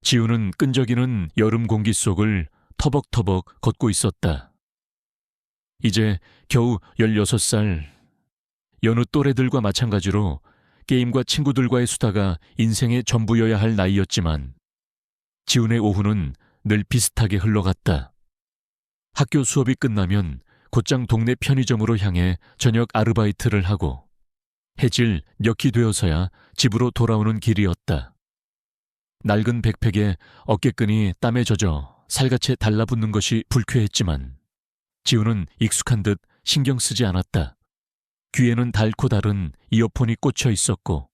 지우는 끈적이는 여름 공기 속을 터벅터벅 걷고 있었다. 이제 겨우 16살. 여느 또래들과 마찬가지로 게임과 친구들과의 수다가 인생의 전부여야 할 나이였지만 지훈의 오후는 늘 비슷하게 흘러갔다. 학교 수업이 끝나면 곧장 동네 편의점으로 향해 저녁 아르바이트를 하고 해질 녘이 되어서야 집으로 돌아오는 길이었다. 낡은 백팩에 어깨끈이 땀에 젖어 살갗에 달라붙는 것이 불쾌했지만 지훈은 익숙한 듯 신경 쓰지 않았다. 귀에는 닳고 다른 이어폰이 꽂혀 있었고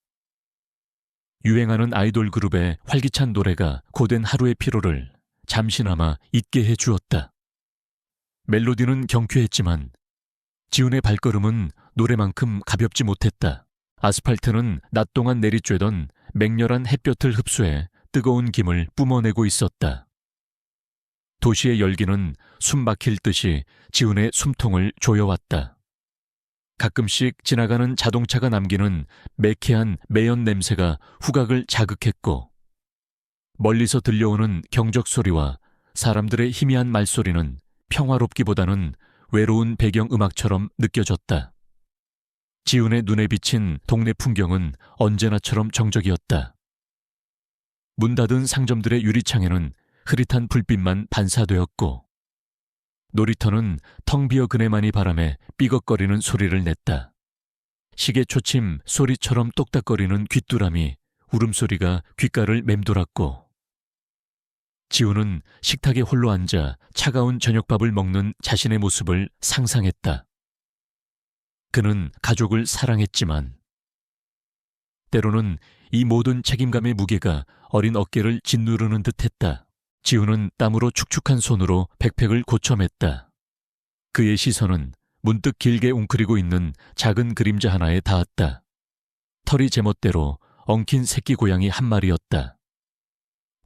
유행하는 아이돌 그룹의 활기찬 노래가 고된 하루의 피로를 잠시나마 잊게 해주었다. 멜로디는 경쾌했지만 지훈의 발걸음은 노래만큼 가볍지 못했다. 아스팔트는 낮 동안 내리쬐던 맹렬한 햇볕을 흡수해 뜨거운 김을 뿜어내고 있었다. 도시의 열기는 숨 막힐 듯이 지훈의 숨통을 조여왔다. 가끔씩 지나가는 자동차가 남기는 매캐한 매연 냄새가 후각을 자극했고 멀리서 들려오는 경적 소리와 사람들의 희미한 말소리는 평화롭기보다는 외로운 배경음악처럼 느껴졌다. 지훈의 눈에 비친 동네 풍경은 언제나처럼 정적이었다. 문 닫은 상점들의 유리창에는 흐릿한 불빛만 반사되었고 놀이터는 텅 비어 그네만이 바람에 삐걱거리는 소리를 냈다. 시계 초침 소리처럼 똑딱거리는 귓두람이 울음소리가 귓가를 맴돌았고 지훈은 식탁에 홀로 앉아 차가운 저녁밥을 먹는 자신의 모습을 상상했다. 그는 가족을 사랑했지만 때로는 이 모든 책임감의 무게가 어린 어깨를 짓누르는 듯했다. 지훈은 땀으로 축축한 손으로 백팩을 고쳐맸다. 그의 시선은 문득 길게 웅크리고 있는 작은 그림자 하나에 닿았다. 털이 제멋대로 엉킨 새끼 고양이 한 마리였다.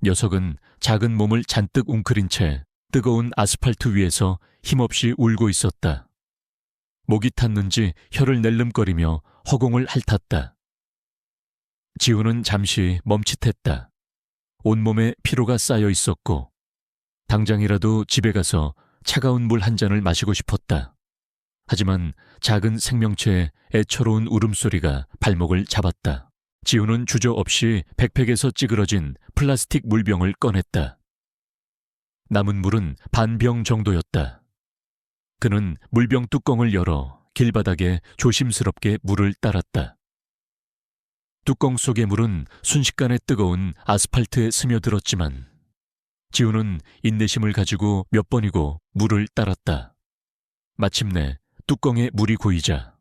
녀석은 작은 몸을 잔뜩 웅크린 채 뜨거운 아스팔트 위에서 힘없이 울고 있었다. 목이 탔는지 혀를 낼름거리며 허공을 핥았다. 지훈은 잠시 멈칫했다. 온몸에 피로가 쌓여 있었고 당장이라도 집에 가서 차가운 물 한 잔을 마시고 싶었다. 하지만 작은 생명체의 애처로운 울음소리가 발목을 잡았다. 지훈은 주저없이 백팩에서 찌그러진 플라스틱 물병을 꺼냈다. 남은 물은 반 병 정도였다. 그는 물병 뚜껑을 열어 길바닥에 조심스럽게 물을 따랐다. 뚜껑 속의 물은 순식간에 뜨거운 아스팔트에 스며들었지만 지훈은 인내심을 가지고 몇 번이고 물을 따랐다. 마침내 뚜껑에 물이 고이자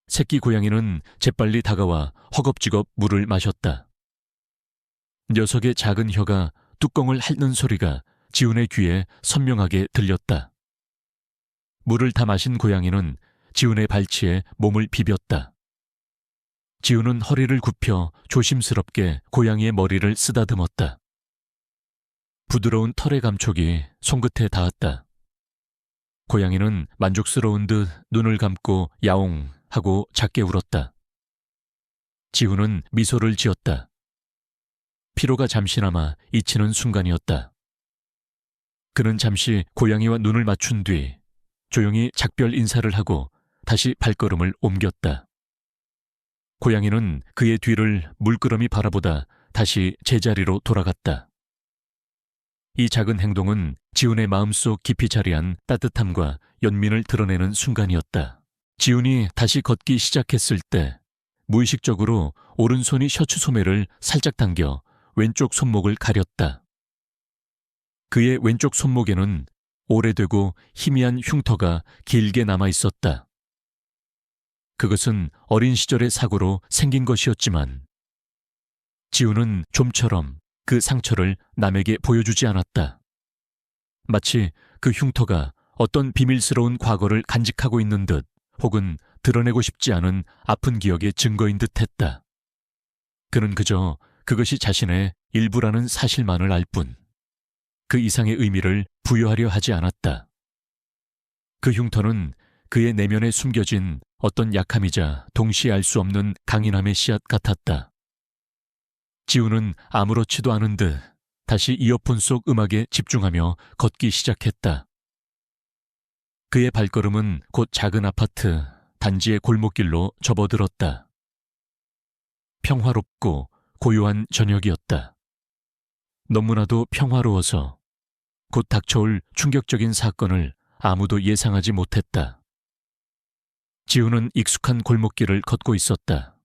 새끼 고양이는 재빨리 다가와 허겁지겁 물을 마셨다. 녀석의 작은 혀가 뚜껑을 핥는 소리가 지훈의 귀에 선명하게 들렸다. 물을 다 마신 고양이는 지훈의 발치에 몸을 비볐다. 지훈은 허리를 굽혀 조심스럽게 고양이의 머리를 쓰다듬었다. 부드러운 털의 감촉이 손끝에 닿았다. 고양이는 만족스러운 듯 눈을 감고 야옹 하고 작게 울었다. 지훈은 미소를 지었다. 피로가 잠시나마 잊히는 순간이었다. 그는 잠시 고양이와 눈을 맞춘 뒤 조용히 작별 인사를 하고 다시 발걸음을 옮겼다. 고양이는 그의 뒤를 물끄러미 바라보다 다시 제자리로 돌아갔다. 이 작은 행동은 지훈의 마음속 깊이 자리한 따뜻함과 연민을 드러내는 순간이었다. 지훈이 다시 걷기 시작했을 때 무의식적으로 오른손이 셔츠 소매를 살짝 당겨 왼쪽 손목을 가렸다. 그의 왼쪽 손목에는 오래되고 희미한 흉터가 길게 남아 있었다. 그것은 어린 시절의 사고로 생긴 것이었지만 지훈은 좀처럼 그 상처를 남에게 보여주지 않았다. 마치 그 흉터가 어떤 비밀스러운 과거를 간직하고 있는 듯 혹은 드러내고 싶지 않은 아픈 기억의 증거인 듯했다. 그는 그저 그것이 자신의 일부라는 사실만을 알 뿐 그 이상의 의미를 부여하려 하지 않았다. 그 흉터는 그의 내면에 숨겨진 어떤 약함이자 동시에 알 수 없는 강인함의 씨앗 같았다. 지훈은 아무렇지도 않은 듯 다시 이어폰 속 음악에 집중하며 걷기 시작했다. 그의 발걸음은 곧 작은 아파트, 단지의 골목길로 접어들었다. 평화롭고 고요한 저녁이었다. 너무나도 평화로워서 곧 닥쳐올 충격적인 사건을 아무도 예상하지 못했다. 지우는 익숙한 골목길을 걷고 있었다.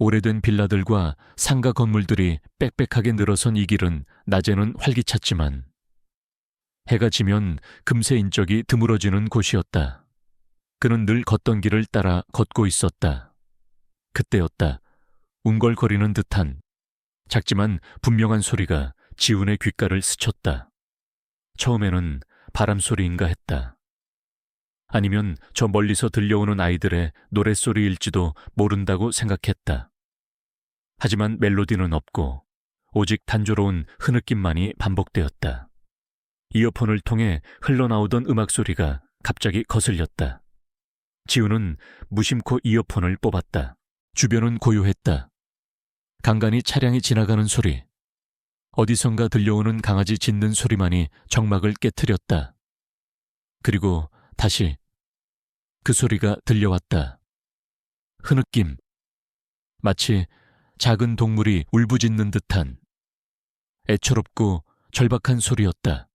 오래된 빌라들과 상가 건물들이 빽빽하게 늘어선 이 길은 낮에는 활기찼지만 해가 지면 금세 인적이 드물어지는 곳이었다. 그는 늘 걷던 길을 따라 걷고 있었다. 그때였다. 웅걸거리는 듯한 작지만 분명한 소리가 지훈의 귓가를 스쳤다. 처음에는 바람소리인가 했다. 아니면 저 멀리서 들려오는 아이들의 노랫소리일지도 모른다고 생각했다. 하지만 멜로디는 없고 오직 단조로운 흐느낌만이 반복되었다. 이어폰을 통해 흘러나오던 음악 소리가 갑자기 거슬렸다. 지훈은 무심코 이어폰을 뽑았다. 주변은 고요했다. 간간히 차량이 지나가는 소리, 어디선가 들려오는 강아지 짖는 소리만이 정막을 깨트렸다. 그리고 다시 그 소리가 들려왔다. 흐느낌, 마치 작은 동물이 울부짖는 듯한 애처롭고 절박한 소리였다.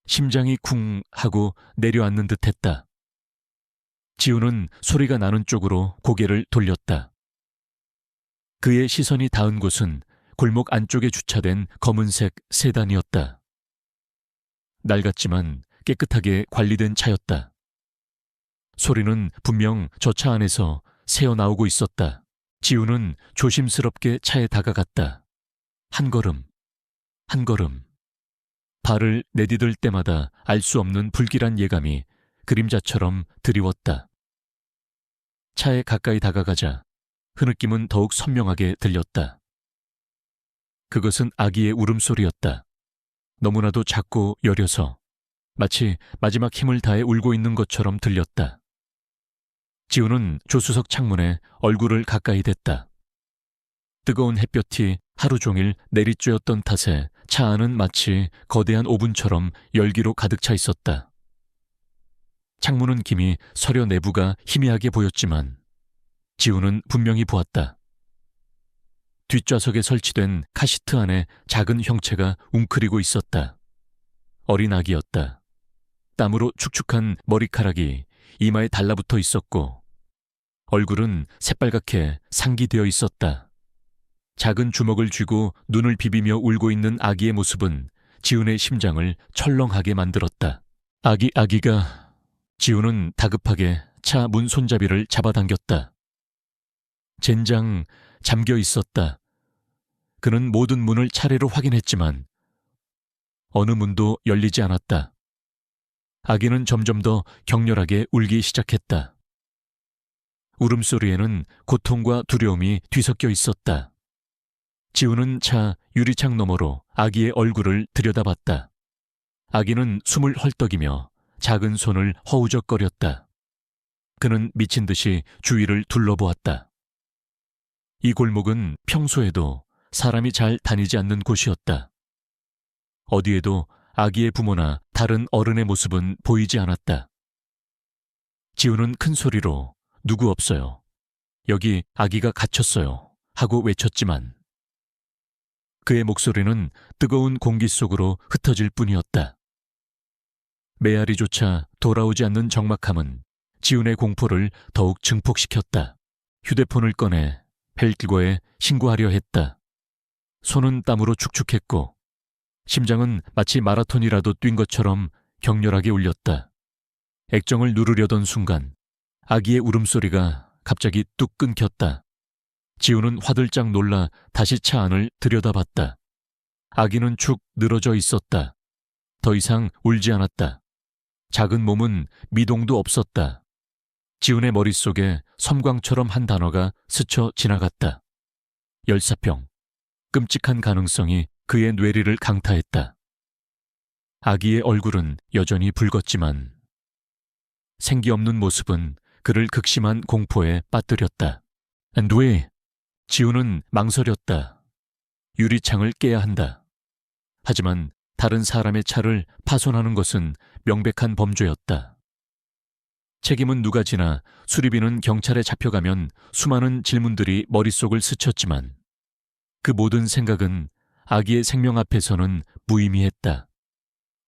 심장이 쿵 하고 내려앉는 듯했다. 지훈은 소리가 나는 쪽으로 고개를 돌렸다. 그의 시선이 닿은 곳은 골목 안쪽에 주차된 검은색 세단이었다. 낡았지만 깨끗하게 관리된 차였다. 소리는 분명 저 차 안에서 새어나오고 있었다. 지훈은 조심스럽게 차에 다가갔다. 한 걸음, 한 걸음. 발을 내디딜 때마다 알 수 없는 불길한 예감이 그림자처럼 드리웠다. 차에 가까이 다가가자 흐느낌은 더욱 선명하게 들렸다. 그것은 아기의 울음소리였다. 너무나도 작고 여려서 마치 마지막 힘을 다해 울고 있는 것처럼 들렸다. 지훈은 조수석 창문에 얼굴을 가까이 댔다. 뜨거운 햇볕이 하루 종일 내리쬐었던 탓에 차 안은 마치 거대한 오븐처럼 열기로 가득 차 있었다. 창문은 김이 서려 내부가 희미하게 보였지만 지훈은 분명히 보았다. 뒷좌석에 설치된 카시트 안에 작은 형체가 웅크리고 있었다. 어린 아기였다. 땀으로 축축한 머리카락이 이마에 달라붙어 있었고 얼굴은 새빨갛게 상기되어 있었다. 작은 주먹을 쥐고 눈을 비비며 울고 있는 아기의 모습은 지훈의 심장을 철렁하게 만들었다. 아기가... 지훈은 다급하게 차 문 손잡이를 잡아당겼다. 젠장 잠겨 있었다. 그는 모든 문을 차례로 확인했지만 어느 문도 열리지 않았다. 아기는 점점 더 격렬하게 울기 시작했다. 울음소리에는 고통과 두려움이 뒤섞여 있었다. 지훈은 차 유리창 너머로 아기의 얼굴을 들여다봤다. 아기는 숨을 헐떡이며 작은 손을 허우적거렸다. 그는 미친 듯이 주위를 둘러보았다. 이 골목은 평소에도 사람이 잘 다니지 않는 곳이었다. 어디에도 아기의 부모나 다른 어른의 모습은 보이지 않았다. 지훈은 큰 소리로 누구 없어요. 여기 아기가 갇혔어요. 하고 외쳤지만 그의 목소리는 뜨거운 공기 속으로 흩어질 뿐이었다. 메아리조차 돌아오지 않는 적막함은 지훈의 공포를 더욱 증폭시켰다. 휴대폰을 꺼내 벨길거에 신고하려 했다. 손은 땀으로 축축했고 심장은 마치 마라톤이라도 뛴 것처럼 격렬하게 울렸다. 액정을 누르려던 순간 아기의 울음소리가 갑자기 뚝 끊겼다. 지훈은 화들짝 놀라 다시 차 안을 들여다봤다. 아기는 축 늘어져 있었다. 더 이상 울지 않았다. 작은 몸은 미동도 없었다. 지훈의 머릿속에 섬광처럼 한 단어가 스쳐 지나갔다. 열사병. 끔찍한 가능성이 그의 뇌리를 강타했다. 아기의 얼굴은 여전히 붉었지만 생기 없는 모습은 그를 극심한 공포에 빠뜨렸다. 왜? 지훈은 망설였다. 유리창을 깨야 한다. 하지만 다른 사람의 차를 파손하는 것은 명백한 범죄였다. 책임은 누가 지나 수리비는 경찰에 잡혀가면 수많은 질문들이 머릿속을 스쳤지만 그 모든 생각은 아기의 생명 앞에서는 무의미했다.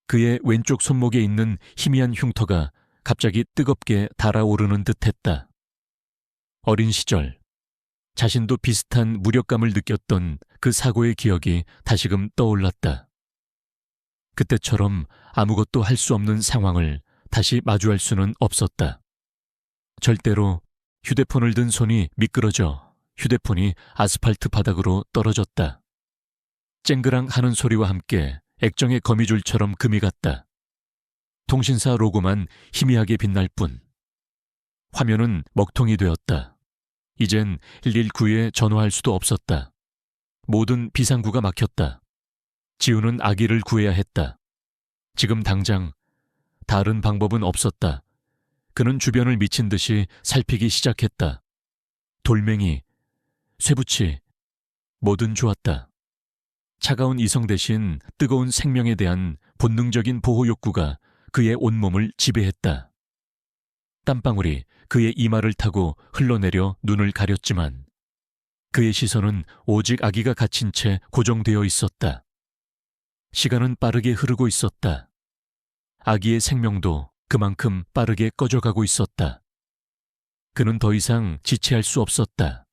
그의 왼쪽 손목에 있는 희미한 흉터가 갑자기 뜨겁게 달아오르는 듯했다. 어린 시절 자신도 비슷한 무력감을 느꼈던 그 사고의 기억이 다시금 떠올랐다. 그때처럼 아무것도 할 수 없는 상황을 다시 마주할 수는 없었다. 절대로 휴대폰을 든 손이 미끄러져 휴대폰이 아스팔트 바닥으로 떨어졌다. 쨍그랑 하는 소리와 함께 액정의 거미줄처럼 금이 갔다. 통신사 로고만 희미하게 빛날 뿐. 화면은 먹통이 되었다. 이젠 119에 전화할 수도 없었다. 모든 비상구가 막혔다. 지우는 아기를 구해야 했다. 지금 당장 다른 방법은 없었다. 그는 주변을 미친 듯이 살피기 시작했다. 돌멩이, 쇠붙이, 뭐든 좋았다. 차가운 이성 대신 뜨거운 생명에 대한 본능적인 보호 욕구가 그의 온몸을 지배했다. 땀방울이 그의 이마를 타고 흘러내려 눈을 가렸지만 그의 시선은 오직 아기가 갇힌 채 고정되어 있었다. 시간은 빠르게 흐르고 있었다. 아기의 생명도 그만큼 빠르게 꺼져가고 있었다. 그는 더 이상 지체할 수 없었다.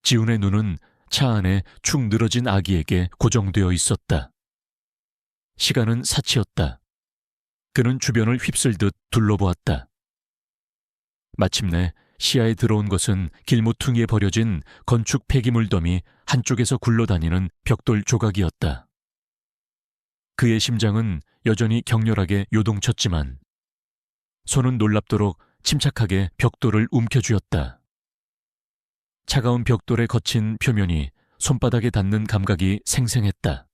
지훈의 눈은 차 안에 축 늘어진 아기에게 고정되어 있었다. 시간은 사치였다. 그는 주변을 휩쓸듯 둘러보았다. 마침내 시야에 들어온 것은 길모퉁이에 버려진 건축 폐기물 더미 한쪽에서 굴러다니는 벽돌 조각이었다. 그의 심장은 여전히 격렬하게 요동쳤지만 손은 놀랍도록 침착하게 벽돌을 움켜쥐었다. 차가운 벽돌의 거친 표면이 손바닥에 닿는 감각이 생생했다.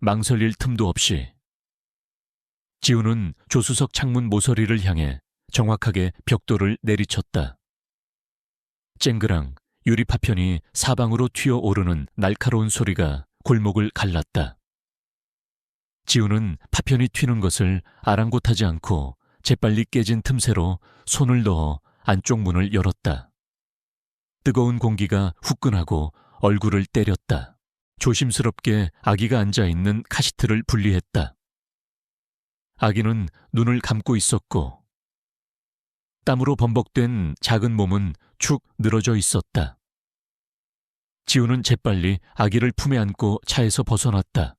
망설일 틈도 없이 지우는 조수석 창문 모서리를 향해 정확하게 벽돌을 내리쳤다. 쨍그랑 유리 파편이 사방으로 튀어오르는 날카로운 소리가 골목을 갈랐다. 지우는 파편이 튀는 것을 아랑곳하지 않고 재빨리 깨진 틈새로 손을 넣어 안쪽 문을 열었다. 뜨거운 공기가 후끈하고 얼굴을 때렸다. 조심스럽게 아기가 앉아있는 카시트를 분리했다. 아기는 눈을 감고 있었고 땀으로 범벅된 작은 몸은 축 늘어져 있었다. 지우는 재빨리 아기를 품에 안고 차에서 벗어났다.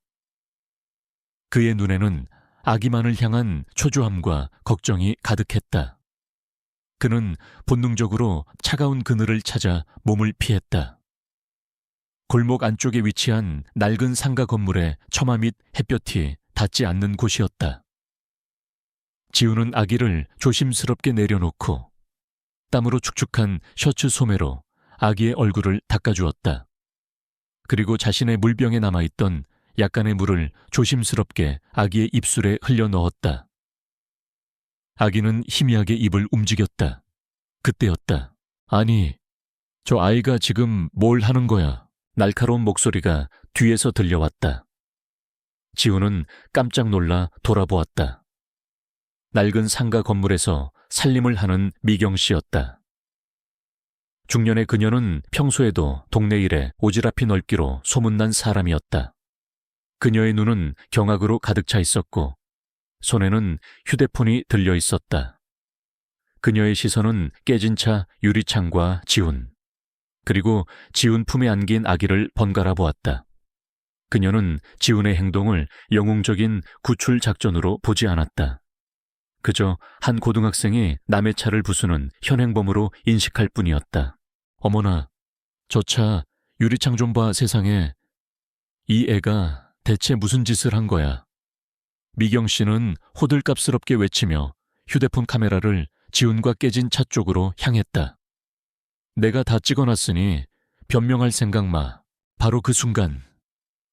그의 눈에는 아기만을 향한 초조함과 걱정이 가득했다. 그는 본능적으로 차가운 그늘을 찾아 몸을 피했다. 골목 안쪽에 위치한 낡은 상가 건물의 처마 및 햇볕이 닿지 않는 곳이었다. 지우는 아기를 조심스럽게 내려놓고 땀으로 축축한 셔츠 소매로 아기의 얼굴을 닦아주었다. 그리고 자신의 물병에 남아있던 약간의 물을 조심스럽게 아기의 입술에 흘려 넣었다. 아기는 희미하게 입을 움직였다. 그때였다. 아니, 저 아이가 지금 뭘 하는 거야? 날카로운 목소리가 뒤에서 들려왔다. 지우는 깜짝 놀라 돌아보았다. 낡은 상가 건물에서 살림을 하는 미경 씨였다. 중년의 그녀는 평소에도 동네 일에 오지랖이 넓기로 소문난 사람이었다. 그녀의 눈은 경악으로 가득 차 있었고 손에는 휴대폰이 들려 있었다. 그녀의 시선은 깨진 차 유리창과 지훈, 그리고 지훈 품에 안긴 아기를 번갈아 보았다. 그녀는 지훈의 행동을 영웅적인 구출 작전으로 보지 않았다. 그저 한 고등학생이 남의 차를 부수는 현행범으로 인식할 뿐이었다. 어머나, 저 차 유리창 좀 봐. 세상에. 이 애가 대체 무슨 짓을 한 거야? 미경 씨는 호들갑스럽게 외치며 휴대폰 카메라를 지훈과 깨진 차 쪽으로 향했다. 내가 다 찍어놨으니 변명할 생각 마. 바로 그 순간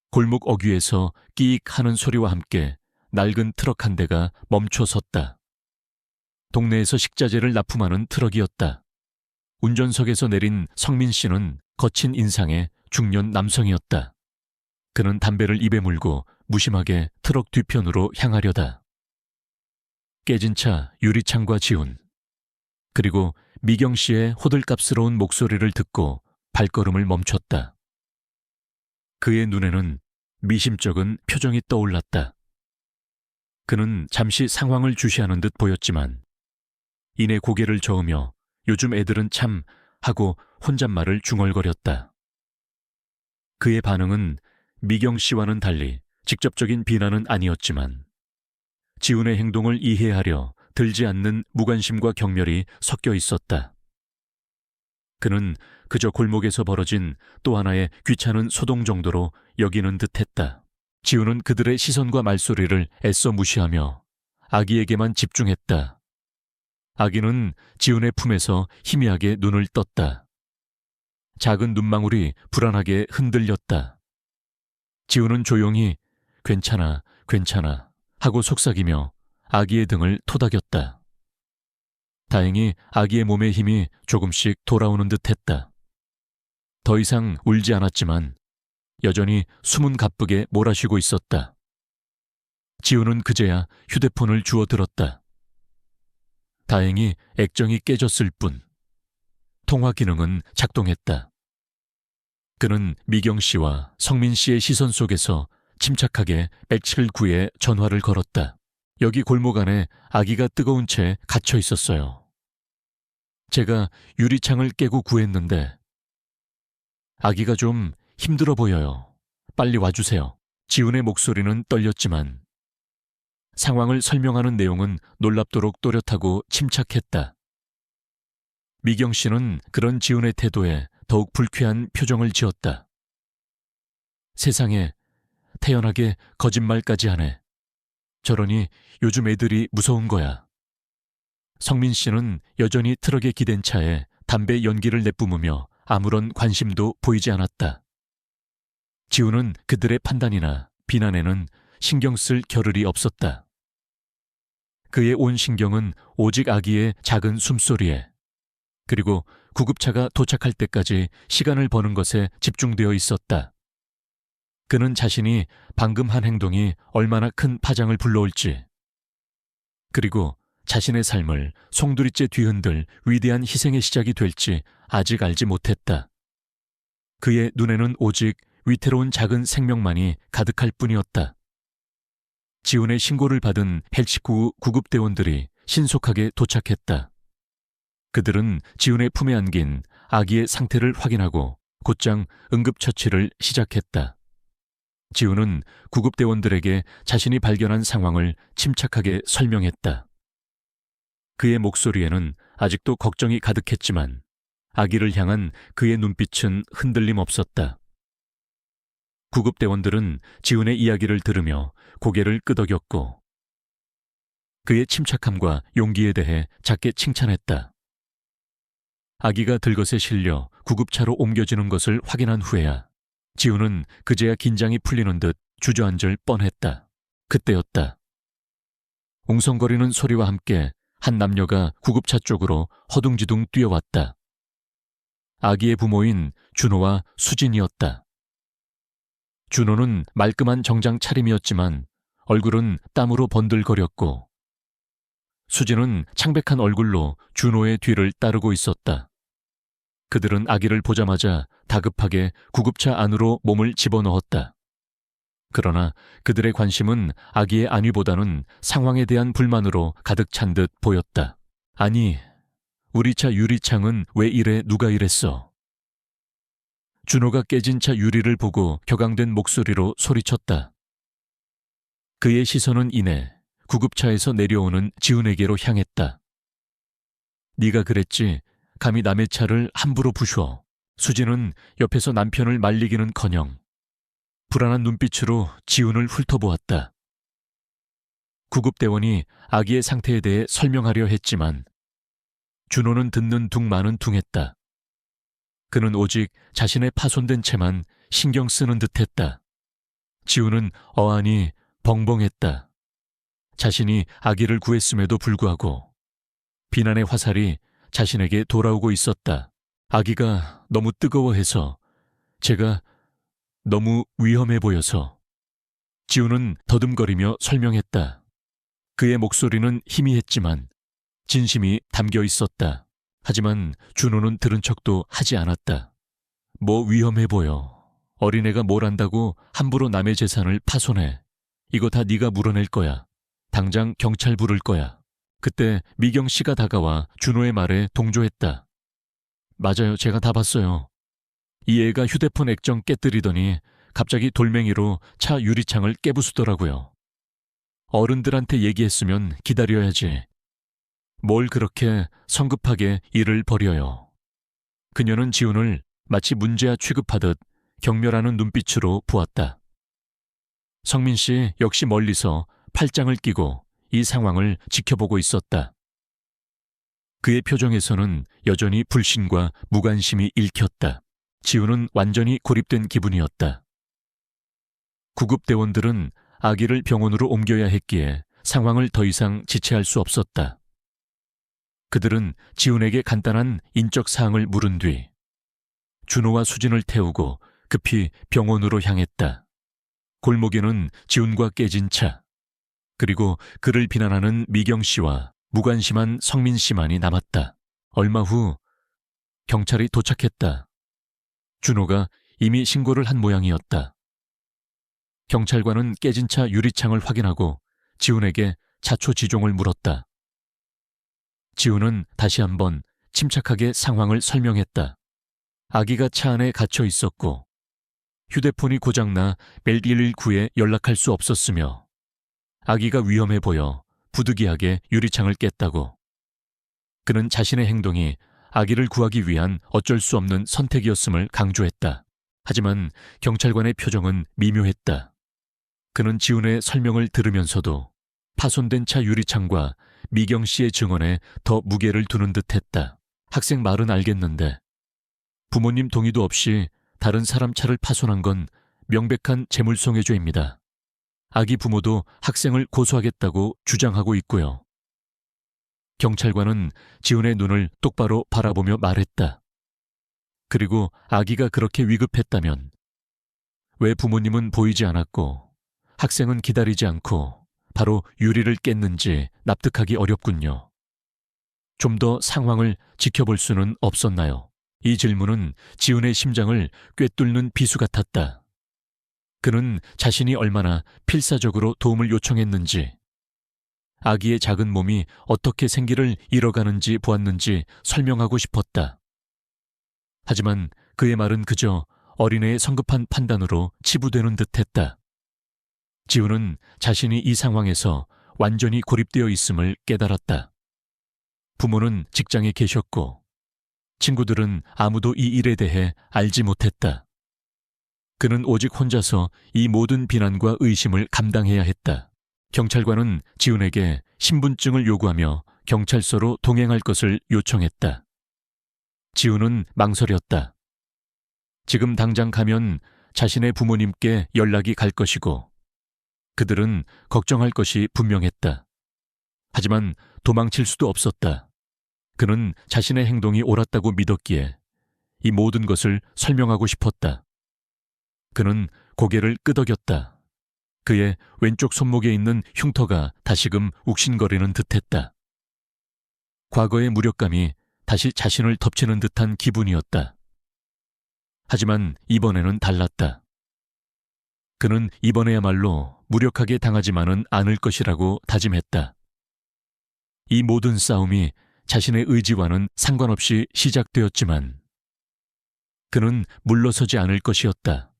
골목 어귀에서 끼익 하는 소리와 함께 낡은 트럭 한 대가 멈춰 섰다. 동네에서 식자재를 납품하는 트럭이었다. 운전석에서 내린 성민 씨는 거친 인상에 중년 남성이었다. 그는 담배를 입에 물고 무심하게 트럭 뒤편으로 향하려다. 깨진 차 유리창과 지훈, 그리고 미경 씨의 호들갑스러운 목소리를 듣고 발걸음을 멈췄다. 그의 눈에는 미심쩍은 표정이 떠올랐다. 그는 잠시 상황을 주시하는 듯 보였지만 이내 고개를 저으며 요즘 애들은 참 하고 혼잣말을 중얼거렸다. 그의 반응은 미경 씨와는 달리 직접적인 비난은 아니었지만 지훈의 행동을 이해하려 들지 않는 무관심과 경멸이 섞여 있었다. 그는 그저 골목에서 벌어진 또 하나의 귀찮은 소동 정도로 여기는 듯했다. 지훈은 그들의 시선과 말소리를 애써 무시하며 아기에게만 집중했다. 아기는 지훈의 품에서 희미하게 눈을 떴다. 작은 눈망울이 불안하게 흔들렸다. 지훈은 조용히 괜찮아, 괜찮아 하고 속삭이며 아기의 등을 토닥였다. 다행히 아기의 몸의 힘이 조금씩 돌아오는 듯했다. 더 이상 울지 않았지만 여전히 숨은 가쁘게 몰아쉬고 있었다. 지훈은 그제야 휴대폰을 주워 들었다. 다행히 액정이 깨졌을 뿐 통화 기능은 작동했다. 그는 미경 씨와 성민 씨의 시선 속에서 침착하게 179에 전화를 걸었다. 여기 골목 안에 아기가 뜨거운 채 갇혀 있었어요. 제가 유리창을 깨고 구했는데 아기가 좀 힘들어 보여요. 빨리 와주세요. 지훈의 목소리는 떨렸지만 상황을 설명하는 내용은 놀랍도록 또렷하고 침착했다. 미경 씨는 그런 지훈의 태도에 더욱 불쾌한 표정을 지었다. 세상에 태연하게 거짓말까지 하네. 저러니 요즘 애들이 무서운 거야. 성민 씨는 여전히 트럭에 기댄 차에 담배 연기를 내뿜으며 아무런 관심도 보이지 않았다. 지훈은 그들의 판단이나 비난에는 신경 쓸 겨를이 없었다. 그의 온 신경은 오직 아기의 작은 숨소리에 그리고 구급차가 도착할 때까지 시간을 버는 것에 집중되어 있었다. 그는 자신이 방금 한 행동이 얼마나 큰 파장을 불러올지 그리고 자신의 삶을 송두리째 뒤흔들 위대한 희생의 시작이 될지 아직 알지 못했다. 그의 눈에는 오직 위태로운 작은 생명만이 가득할 뿐이었다. 지훈의 신고를 받은 119 구급대원들이 신속하게 도착했다. 그들은 지훈의 품에 안긴 아기의 상태를 확인하고 곧장 응급처치를 시작했다. 지훈은 구급대원들에게 자신이 발견한 상황을 침착하게 설명했다. 그의 목소리에는 아직도 걱정이 가득했지만 아기를 향한 그의 눈빛은 흔들림 없었다. 구급대원들은 지훈의 이야기를 들으며 고개를 끄덕였고 그의 침착함과 용기에 대해 작게 칭찬했다. 아기가 들것에 실려 구급차로 옮겨지는 것을 확인한 후에야 지훈은 그제야 긴장이 풀리는 듯 주저앉을 뻔했다. 그때였다. 웅성거리는 소리와 함께 한 남녀가 구급차 쪽으로 허둥지둥 뛰어왔다. 아기의 부모인 준호와 수진이었다. 준호는 말끔한 정장 차림이었지만 얼굴은 땀으로 번들거렸고 수진은 창백한 얼굴로 준호의 뒤를 따르고 있었다. 그들은 아기를 보자마자 다급하게 구급차 안으로 몸을 집어넣었다. 그러나 그들의 관심은 아기의 안위보다는 상황에 대한 불만으로 가득 찬 듯 보였다. 아니, 우리 차 유리창은 왜 이래 누가 이랬어? 준호가 깨진 차 유리를 보고 격앙된 목소리로 소리쳤다. 그의 시선은 이내 구급차에서 내려오는 지훈에게로 향했다. 네가 그랬지 감히 남의 차를 함부로 부셔. 수진은 옆에서 남편을 말리기는커녕 불안한 눈빛으로 지훈을 훑어보았다. 구급대원이 아기의 상태에 대해 설명하려 했지만 준호는 듣는 둥 마는 둥했다. 그는 오직 자신의 파손된 채만 신경 쓰는 듯했다. 지훈은 어안이 벙벙했다. 자신이 아기를 구했음에도 불구하고 비난의 화살이 자신에게 돌아오고 있었다. 아기가 너무 뜨거워해서 제가 너무 위험해 보여서. 지우는 더듬거리며 설명했다. 그의 목소리는 희미했지만 진심이 담겨 있었다. 하지만 준호는 들은 척도 하지 않았다. 뭐 위험해 보여. 어린애가 뭘 안다고 함부로 남의 재산을 파손해. 이거 다 네가 물어낼 거야. 당장 경찰 부를 거야. 그때 미경 씨가 다가와 준호의 말에 동조했다. 맞아요. 제가 다 봤어요. 이 애가 휴대폰 액정 깨뜨리더니 갑자기 돌멩이로 차 유리창을 깨부수더라고요. 어른들한테 얘기했으면 기다려야지. 뭘 그렇게 성급하게 일을 벌여요. 그녀는 지훈을 마치 문제아 취급하듯 경멸하는 눈빛으로 보았다. 성민 씨 역시 멀리서 팔짱을 끼고 이 상황을 지켜보고 있었다. 그의 표정에서는 여전히 불신과 무관심이 읽혔다. 지훈은 완전히 고립된 기분이었다. 구급대원들은 아기를 병원으로 옮겨야 했기에 상황을 더 이상 지체할 수 없었다. 그들은 지훈에게 간단한 인적 사항을 물은 뒤 준호와 수진을 태우고 급히 병원으로 향했다. 골목에는 지훈과 깨진 차, 그리고 그를 비난하는 미경 씨와 무관심한 성민 씨만이 남았다. 얼마 후 경찰이 도착했다. 준호가 이미 신고를 한 모양이었다. 경찰관은 깨진 차 유리창을 확인하고 지훈에게 자초지종을 물었다. 지훈은 다시 한번 침착하게 상황을 설명했다. 아기가 차 안에 갇혀 있었고 휴대폰이 고장나 119에 연락할 수 없었으며 아기가 위험해 보여 부득이하게 유리창을 깼다고. 그는 자신의 행동이 아기를 구하기 위한 어쩔 수 없는 선택이었음을 강조했다. 하지만 경찰관의 표정은 미묘했다. 그는 지훈의 설명을 들으면서도 파손된 차 유리창과 미경 씨의 증언에 더 무게를 두는 듯했다. 학생 말은 알겠는데 부모님 동의도 없이 다른 사람 차를 파손한 건 명백한 재물손해죄입니다. 아기 부모도 학생을 고소하겠다고 주장하고 있고요. 경찰관은 지훈의 눈을 똑바로 바라보며 말했다. 그리고 아기가 그렇게 위급했다면 왜 부모님은 보이지 않았고 학생은 기다리지 않고 바로 유리를 깼는지 납득하기 어렵군요. 좀 더 상황을 지켜볼 수는 없었나요? 이 질문은 지훈의 심장을 꿰뚫는 비수 같았다. 그는 자신이 얼마나 필사적으로 도움을 요청했는지, 아기의 작은 몸이 어떻게 생기를 잃어가는지 보았는지 설명하고 싶었다. 하지만 그의 말은 그저 어린애의 성급한 판단으로 치부되는 듯했다. 지훈은 자신이 이 상황에서 완전히 고립되어 있음을 깨달았다. 부모는 직장에 계셨고 친구들은 아무도 이 일에 대해 알지 못했다. 그는 오직 혼자서 이 모든 비난과 의심을 감당해야 했다. 경찰관은 지훈에게 신분증을 요구하며 경찰서로 동행할 것을 요청했다. 지훈은 망설였다. 지금 당장 가면 자신의 부모님께 연락이 갈 것이고 그들은 걱정할 것이 분명했다. 하지만 도망칠 수도 없었다. 그는 자신의 행동이 옳았다고 믿었기에 이 모든 것을 설명하고 싶었다. 그는 고개를 끄덕였다. 그의 왼쪽 손목에 있는 흉터가 다시금 욱신거리는 듯했다. 과거의 무력감이 다시 자신을 덮치는 듯한 기분이었다. 하지만 이번에는 달랐다. 그는 이번에야말로 무력하게 당하지만은 않을 것이라고 다짐했다. 이 모든 싸움이 자신의 의지와는 상관없이 시작되었지만 그는 물러서지 않을 것이었다.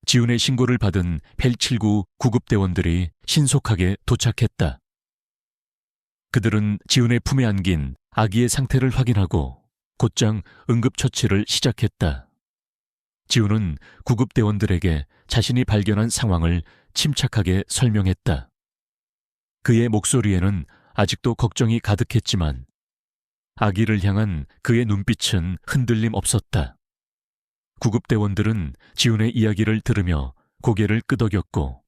지훈의 신고를 받은 179 구급대원들이 신속하게 도착했다. 그들은 지훈의 품에 안긴 아기의 상태를 확인하고 곧장 응급처치를 시작했다. 지훈은 구급대원들에게 자신이 발견한 상황을 침착하게 설명했다. 그의 목소리에는 아직도 걱정이 가득했지만 아기를 향한 그의 눈빛은 흔들림 없었다. 구급대원들은 지훈의 이야기를 들으며 고개를 끄덕였고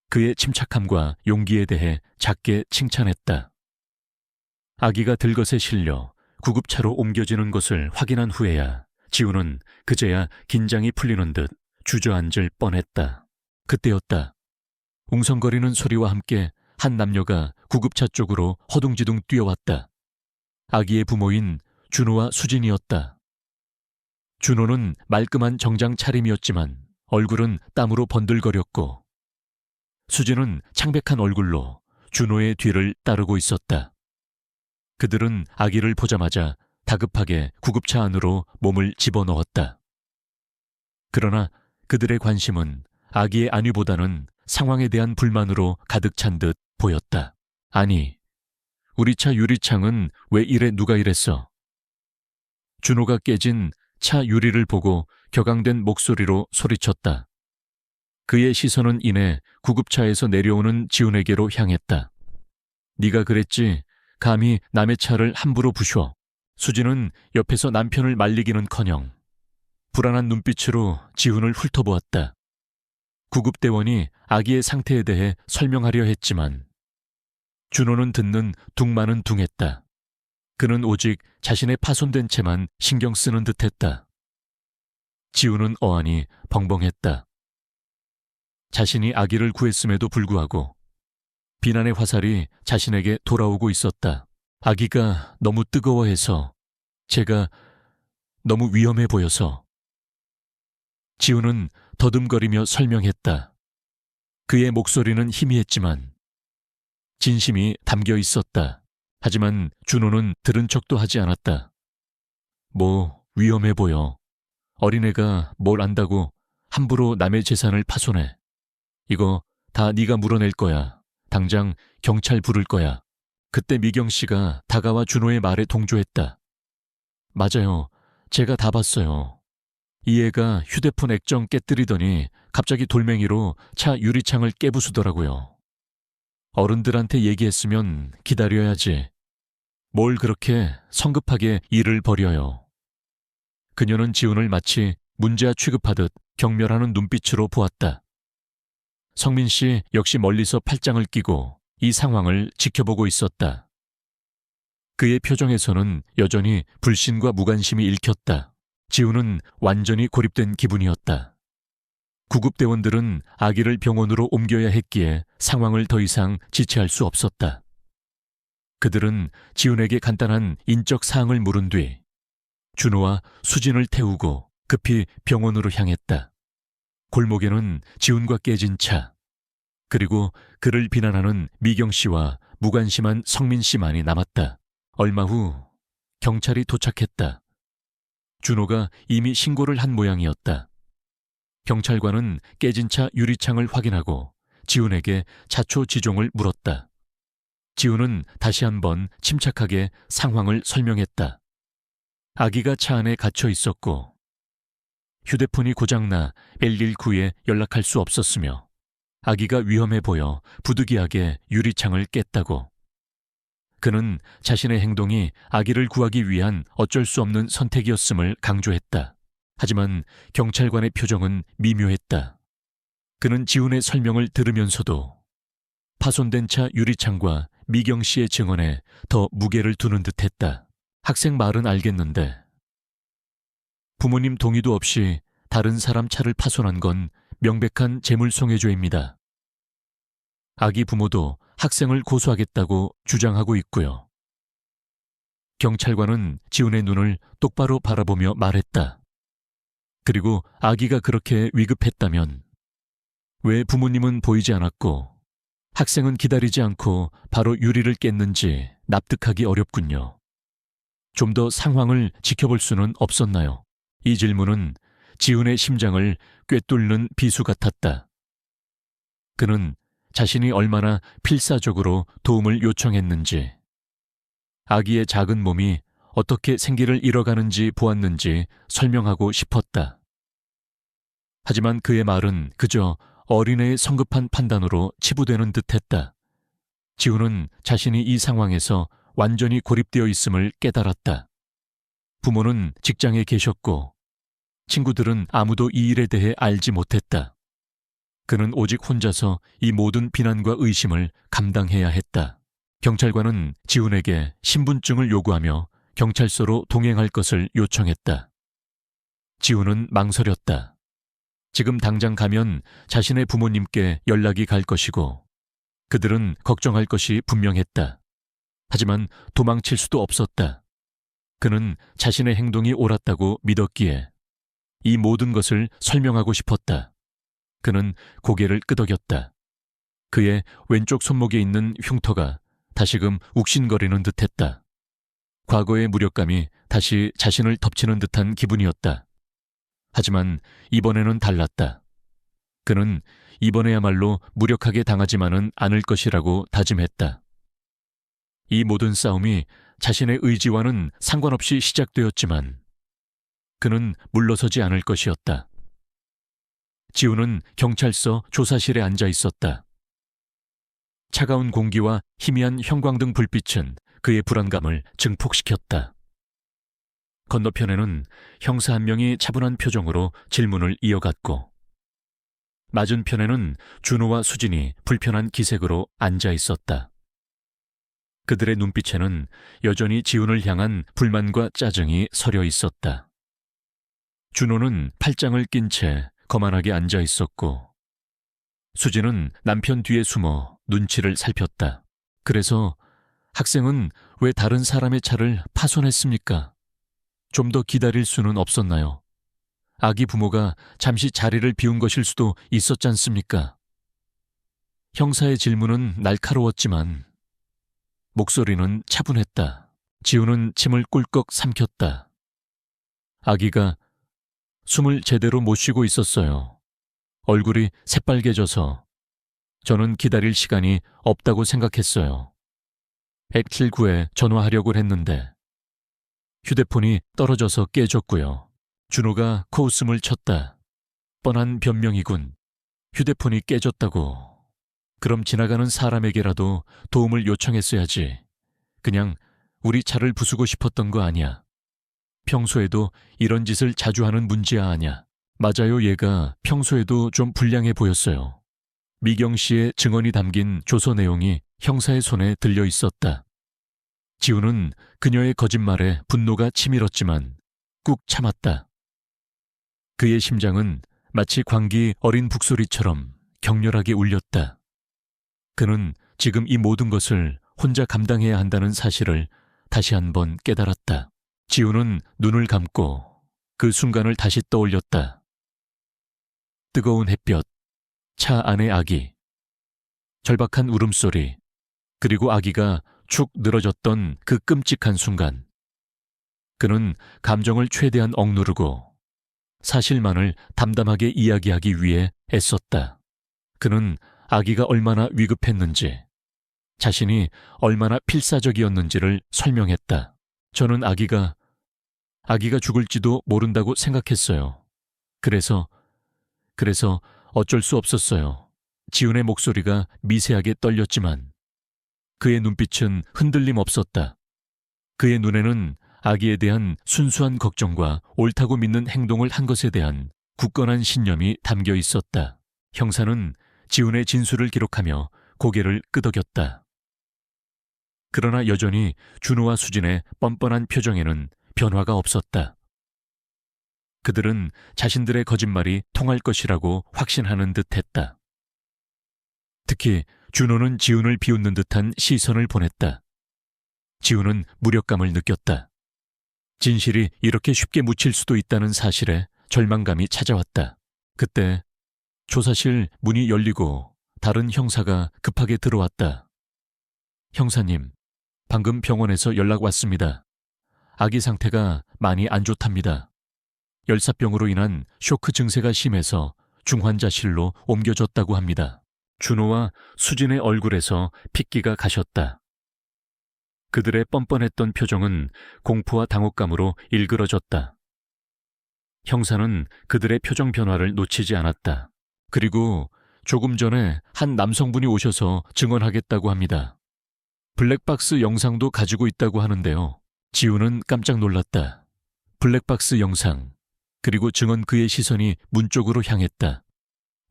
그의 침착함과 용기에 대해 작게 칭찬했다. 아기가 들것에 실려 구급차로 옮겨지는 것을 확인한 후에야 지훈은 그제야 긴장이 풀리는 듯 주저앉을 뻔했다. 그때였다. 웅성거리는 소리와 함께 한 남녀가 구급차 쪽으로 허둥지둥 뛰어왔다. 아기의 부모인 준호와 수진이었다. 준호는 말끔한 정장 차림이었지만 얼굴은 땀으로 번들거렸고, 수진은 창백한 얼굴로 준호의 뒤를 따르고 있었다. 그들은 아기를 보자마자 다급하게 구급차 안으로 몸을 집어넣었다. 그러나 그들의 관심은 아기의 안위보다는 상황에 대한 불만으로 가득 찬 듯 보였다. 아니, 우리 차 유리창은 왜 이래 누가 이랬어? 준호가 깨진 차 유리를 보고 격앙된 목소리로 소리쳤다. 그의 시선은 이내 구급차에서 내려오는 지훈에게로 향했다. 네가 그랬지, 감히 남의 차를 함부로 부셔. 수진은 옆에서 남편을 말리기는커녕 불안한 눈빛으로 지훈을 훑어보았다. 구급대원이 아기의 상태에 대해 설명하려 했지만 준호는 듣는 둥마는 둥했다. 그는 오직 자신의 파손된 채만 신경 쓰는 듯했다. 지훈은 어안이 벙벙했다. 자신이 아기를 구했음에도 불구하고 비난의 화살이 자신에게 돌아오고 있었다. 아기가 너무 뜨거워해서, 제가 너무 위험해 보여서. 지훈은 더듬거리며 설명했다. 그의 목소리는 희미했지만 진심이 담겨 있었다. 하지만 준호는 들은 척도 하지 않았다. 뭐 위험해 보여. 어린애가 뭘 안다고 함부로 남의 재산을 파손해. 이거 다 네가 물어낼 거야. 당장 경찰 부를 거야. 그때 미경 씨가 다가와 준호의 말에 동조했다. 맞아요. 제가 다 봤어요. 이 애가 휴대폰 액정 깨뜨리더니 갑자기 돌멩이로 차 유리창을 깨부수더라고요. 어른들한테 얘기했으면 기다려야지. 뭘 그렇게 성급하게 일을 벌여요. 그녀는 지훈을 마치 문제아 취급하듯 경멸하는 눈빛으로 보았다. 성민 씨 역시 멀리서 팔짱을 끼고 이 상황을 지켜보고 있었다. 그의 표정에서는 여전히 불신과 무관심이 읽혔다. 지훈은 완전히 고립된 기분이었다. 구급대원들은 아기를 병원으로 옮겨야 했기에 상황을 더 이상 지체할 수 없었다. 그들은 지훈에게 간단한 인적 사항을 물은 뒤 준호와 수진을 태우고 급히 병원으로 향했다. 골목에는 지훈과 깨진 차, 그리고 그를 비난하는 미경 씨와 무관심한 성민 씨만이 남았다. 얼마 후 경찰이 도착했다. 준호가 이미 신고를 한 모양이었다. 경찰관은 깨진 차 유리창을 확인하고 지훈에게 자초지종을 물었다. 지훈은 다시 한번 침착하게 상황을 설명했다. 아기가 차 안에 갇혀 있었고 휴대폰이 고장나 119에 연락할 수 없었으며 아기가 위험해 보여 부득이하게 유리창을 깼다고. 그는 자신의 행동이 아기를 구하기 위한 어쩔 수 없는 선택이었음을 강조했다. 하지만 경찰관의 표정은 미묘했다. 그는 지훈의 설명을 들으면서도 파손된 차 유리창과 미경 씨의 증언에 더 무게를 두는 듯했다. 학생 말은 알겠는데 부모님 동의도 없이 다른 사람 차를 파손한 건 명백한 재물손해죄입니다. 아기 부모도 학생을 고소하겠다고 주장하고 있고요. 경찰관은 지훈의 눈을 똑바로 바라보며 말했다. 그리고 아기가 그렇게 위급했다면 왜 부모님은 보이지 않았고 학생은 기다리지 않고 바로 유리를 깼는지 납득하기 어렵군요. 좀 더 상황을 지켜볼 수는 없었나요? 이 질문은 지훈의 심장을 꿰뚫는 비수 같았다. 그는 자신이 얼마나 필사적으로 도움을 요청했는지, 아기의 작은 몸이 어떻게 생기를 잃어가는지 보았는지 설명하고 싶었다. 하지만 그의 말은 그저 어린애의 성급한 판단으로 치부되는 듯했다. 지훈은 자신이 이 상황에서 완전히 고립되어 있음을 깨달았다. 부모는 직장에 계셨고 친구들은 아무도 이 일에 대해 알지 못했다. 그는 오직 혼자서 이 모든 비난과 의심을 감당해야 했다. 경찰관은 지훈에게 신분증을 요구하며 경찰서로 동행할 것을 요청했다. 지우는 망설였다. 지금 당장 가면 자신의 부모님께 연락이 갈 것이고 그들은 걱정할 것이 분명했다. 하지만 도망칠 수도 없었다. 그는 자신의 행동이 옳았다고 믿었기에 이 모든 것을 설명하고 싶었다. 그는 고개를 끄덕였다. 그의 왼쪽 손목에 있는 흉터가 다시금 욱신거리는 듯했다. 과거의 무력감이 다시 자신을 덮치는 듯한 기분이었다. 하지만 이번에는 달랐다. 그는 이번에야말로 무력하게 당하지만은 않을 것이라고 다짐했다. 이 모든 싸움이 자신의 의지와는 상관없이 시작되었지만 그는 물러서지 않을 것이었다. 지우는 경찰서 조사실에 앉아 있었다. 차가운 공기와 희미한 형광등 불빛은 그의 불안감을 증폭시켰다. 건너편에는 형사 한 명이 차분한 표정으로 질문을 이어갔고 맞은편에는 준호와 수진이 불편한 기색으로 앉아 있었다. 그들의 눈빛에는 여전히 지훈을 향한 불만과 짜증이 서려 있었다. 준호는 팔짱을 낀 채 거만하게 앉아 있었고 수진은 남편 뒤에 숨어 눈치를 살폈다. 그래서 학생은 왜 다른 사람의 차를 파손했습니까? 좀 더 기다릴 수는 없었나요? 아기 부모가 잠시 자리를 비운 것일 수도 있었지 않습니까? 형사의 질문은 날카로웠지만 목소리는 차분했다. 지우는 침을 꿀꺽 삼켰다. 아기가 숨을 제대로 못 쉬고 있었어요. 얼굴이 새빨개져서 저는 기다릴 시간이 없다고 생각했어요. 119에 전화하려고 했는데 휴대폰이 떨어져서 깨졌고요. 준호가 코웃음을 쳤다. 뻔한 변명이군. 휴대폰이 깨졌다고. 그럼 지나가는 사람에게라도 도움을 요청했어야지. 그냥 우리 차를 부수고 싶었던 거 아니야. 평소에도 이런 짓을 자주 하는 문제야 아냐. 맞아요, 얘가 평소에도 좀 불량해 보였어요. 미경 씨의 증언이 담긴 조서 내용이 형사의 손에 들려 있었다. 지우는 그녀의 거짓말에 분노가 치밀었지만 꾹 참았다. 그의 심장은 마치 광기 어린 북소리처럼 격렬하게 울렸다. 그는 지금 이 모든 것을 혼자 감당해야 한다는 사실을 다시 한번 깨달았다. 지우는 눈을 감고 그 순간을 다시 떠올렸다. 뜨거운 햇볕, 차 안의 아기, 절박한 울음소리, 그리고 아기가 축 늘어졌던 그 끔찍한 순간. 그는 감정을 최대한 억누르고 사실만을 담담하게 이야기하기 위해 애썼다. 그는 아기가 얼마나 위급했는지, 자신이 얼마나 필사적이었는지를 설명했다. 저는 아기가 죽을지도 모른다고 생각했어요. 그래서 어쩔 수 없었어요. 지훈의 목소리가 미세하게 떨렸지만 그의 눈빛은 흔들림 없었다. 그의 눈에는 아기에 대한 순수한 걱정과 옳다고 믿는 행동을 한 것에 대한 굳건한 신념이 담겨 있었다. 형사는 지훈의 진술을 기록하며 고개를 끄덕였다. 그러나 여전히 준호와 수진의 뻔뻔한 표정에는 변화가 없었다. 그들은 자신들의 거짓말이 통할 것이라고 확신하는 듯했다. 특히 준호는 지훈을 비웃는 듯한 시선을 보냈다. 지훈은 무력감을 느꼈다. 진실이 이렇게 쉽게 묻힐 수도 있다는 사실에 절망감이 찾아왔다. 그때 조사실 문이 열리고 다른 형사가 급하게 들어왔다. 형사님, 방금 병원에서 연락 왔습니다. 아기 상태가 많이 안 좋답니다. 열사병으로 인한 쇼크 증세가 심해서 중환자실로 옮겨졌다고 합니다. 준호와 수진의 얼굴에서 핏기가 가셨다. 그들의 뻔뻔했던 표정은 공포와 당혹감으로 일그러졌다. 형사는 그들의 표정 변화를 놓치지 않았다. 그리고 조금 전에 한 남성분이 오셔서 증언하겠다고 합니다. 블랙박스 영상도 가지고 있다고 하는데요. 지우는 깜짝 놀랐다. 블랙박스 영상, 그리고 증언 그의 시선이 문 쪽으로 향했다.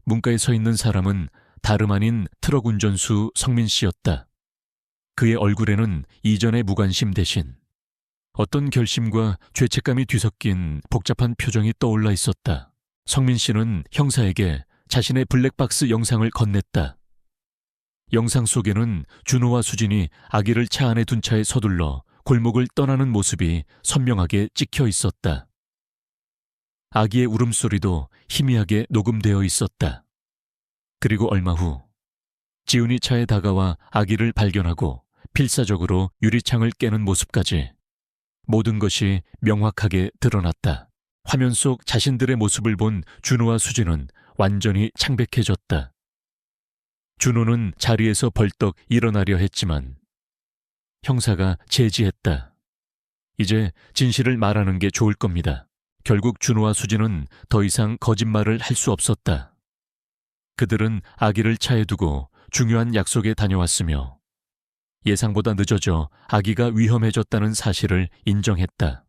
문가에 서 있는 사람은 다름 아닌 트럭 운전수 성민 씨였다. 그의 얼굴에는 이전의 무관심 대신 어떤 결심과 죄책감이 뒤섞인 복잡한 표정이 떠올라 있었다. 성민 씨는 형사에게 자신의 블랙박스 영상을 건넸다. 영상 속에는 준호와 수진이 아기를 차 안에 둔 차에 서둘러 골목을 떠나는 모습이 선명하게 찍혀 있었다. 아기의 울음소리도 희미하게 녹음되어 있었다. 그리고 얼마 후 지훈이 차에 다가와 아기를 발견하고 필사적으로 유리창을 깨는 모습까지 모든 것이 명확하게 드러났다. 화면 속 자신들의 모습을 본 준호와 수진은 완전히 창백해졌다. 준호는 자리에서 벌떡 일어나려 했지만 형사가 제지했다. 이제 진실을 말하는 게 좋을 겁니다. 결국 준호와 수진은 더 이상 거짓말을 할 수 없었다. 그들은 아기를 차에 두고 중요한 약속에 다녀왔으며 예상보다 늦어져 아기가 위험해졌다는 사실을 인정했다.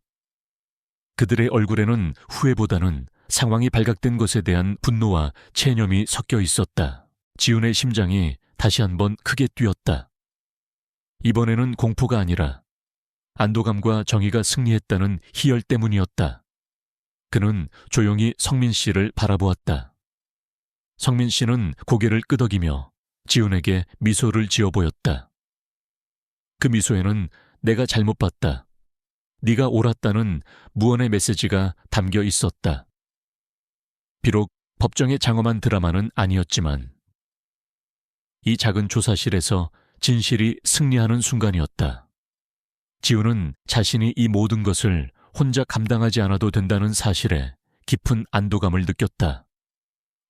그들의 얼굴에는 후회보다는 상황이 발각된 것에 대한 분노와 체념이 섞여 있었다. 지훈의 심장이 다시 한번 크게 뛰었다. 이번에는 공포가 아니라 안도감과 정의가 승리했다는 희열 때문이었다. 그는 조용히 성민 씨를 바라보았다. 성민 씨는 고개를 끄덕이며 지훈에게 미소를 지어 보였다. 그 미소에는 내가 잘못 봤다. 네가 옳았다는 무언의 메시지가 담겨 있었다. 비록 법정의 장엄한 드라마는 아니었지만 이 작은 조사실에서 진실이 승리하는 순간이었다. 지훈은 자신이 이 모든 것을 혼자 감당하지 않아도 된다는 사실에 깊은 안도감을 느꼈다.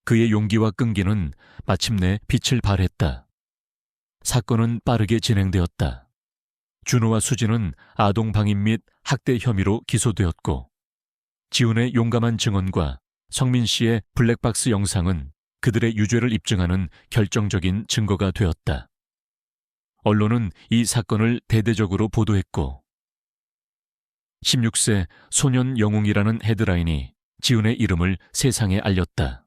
그의 용기와 끈기는 마침내 빛을 발했다. 사건은 빠르게 진행되었다. 준호와 수진은 아동방임 및 학대 혐의로 기소되었고 지훈의 용감한 증언과 성민 씨의 블랙박스 영상은 그들의 유죄를 입증하는 결정적인 증거가 되었다. 언론은 이 사건을 대대적으로 보도했고 16세 소년 영웅이라는 헤드라인이 지훈의 이름을 세상에 알렸다.